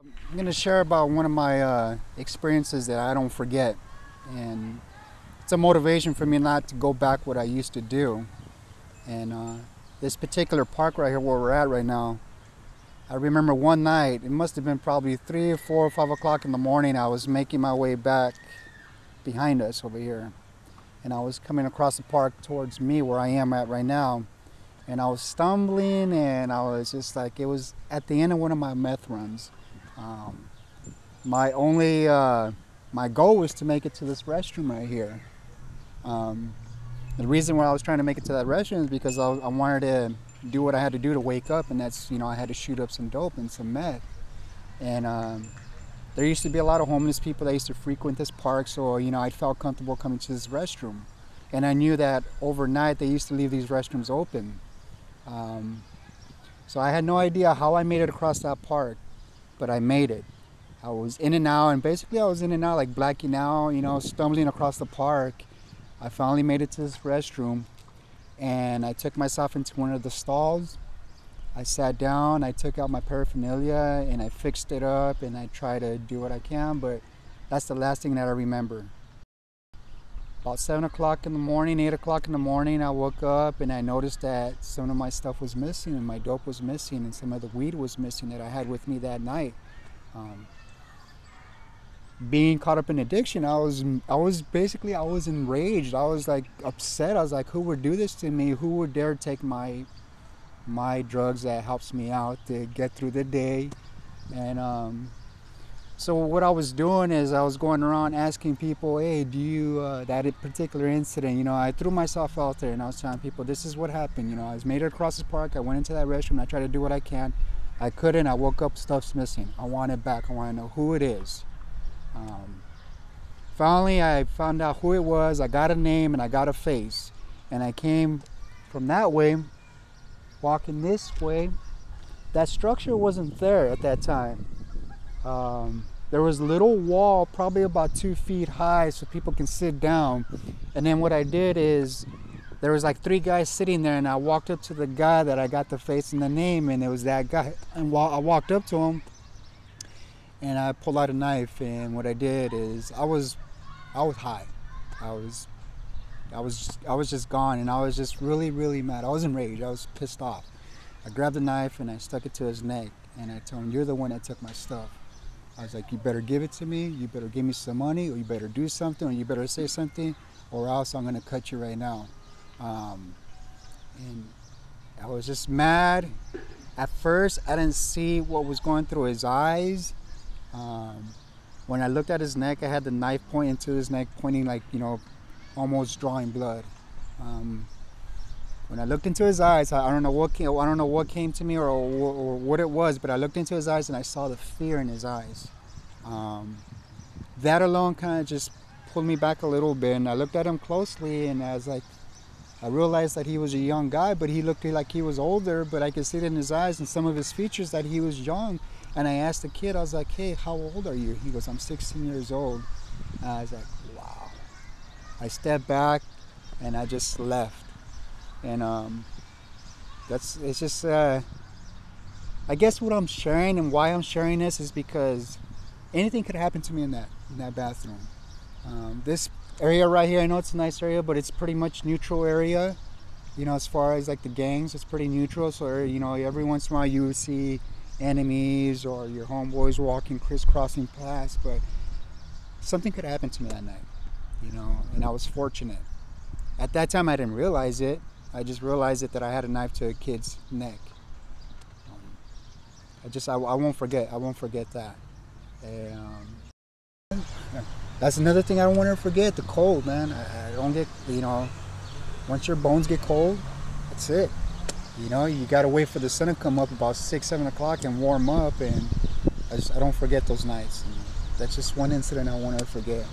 I'm going to share about one of my experiences that I don't forget, and it's a motivation for me not to go back what I used to do. And this particular park right here where we're at right now, I remember one night, it must have been probably 3 or 4 or 5 o'clock in the morning. I was making my way back behind us over here, and I was coming across the park towards me where I am at right now, and I was stumbling, and I was just like, it was at the end of one of my meth runs. My goal was to make it to this restroom right here. The reason why I was trying to make it to that restroom is because I wanted to do what I had to do to wake up, and that's, I had to shoot up some dope and some meth. And there used to be a lot of homeless people that used to frequent this park, so I felt comfortable coming to this restroom. And I knew that overnight they used to leave these restrooms open. So I had no idea how I made it across that park, but I made it. I was in and out, and basically I was in and out, like blacking out, stumbling across the park. I finally made it to this restroom, and I took myself into one of the stalls. I sat down, I took out my paraphernalia, and I fixed it up, and I tried to do what I can, but that's the last thing that I remember. About 7 o'clock in the morning, 8 o'clock in the morning, I woke up and I noticed that some of my stuff was missing, and my dope was missing, and some of the weed was missing that I had with me that night. Being caught up in addiction, I was enraged. I was like upset. I was like, who would do this to me? Who would dare take my drugs that helps me out to get through the day? And so what I was doing is I was going around asking people, hey, do you, that particular incident, I threw myself out there, and I was telling people, this is what happened. I was made it across the park. I went into that restroom, and I tried to do what I can. I couldn't. I woke up, stuff's missing. I want it back. I want to know who it is. Finally, I found out who it was. I got a name and I got a face. And I came from that way, walking this way. That structure wasn't there at that time. There was a little wall, probably about 2 feet high, so people can sit down. And then what I did is, there was like 3 guys sitting there, and I walked up to the guy that I got the face and the name, and it was that guy. And I walked up to him, and I pulled out a knife, and what I did is I was high. I was just gone, and I was just really, really mad. I was enraged. I was pissed off. I grabbed the knife and I stuck it to his neck, and I told him, you're the one that took my stuff. I was like, you better give it to me, you better give me some money, or you better do something, or you better say something, or else I'm gonna cut you right now. And I was just mad. At first, I didn't see what was going through his eyes. When I looked at his neck, I had the knife pointing to his neck, pointing like, almost drawing blood. When I looked into his eyes, I don't know what came to me or what it was, but I looked into his eyes and I saw the fear in his eyes. That alone kind of just pulled me back a little bit, and I looked at him closely, and I was like, I realized that he was a young guy, but he looked like he was older, but I could see it in his eyes and some of his features that he was young. And I asked the kid, I was like, hey, how old are you? He goes, I'm 16 years old. And I was like, wow. I stepped back and I just left. And it's just, I guess what I'm sharing and why I'm sharing this is because anything could happen to me in that bathroom. This area right here, I know it's a nice area, but it's pretty much neutral area. As far as like the gangs, it's pretty neutral. So, every once in a while you see enemies or your homeboys walking crisscrossing past, but something could happen to me that night, and I was fortunate. At that time I didn't realize it. I just realized that I had a knife to a kid's neck. I won't forget that. And, that's another thing I don't want to forget, the cold, man. I don't get, once your bones get cold, that's it. You got to wait for the sun to come up about 6, 7 o'clock and warm up, and I don't forget those nights. And that's just one incident I won't ever forget.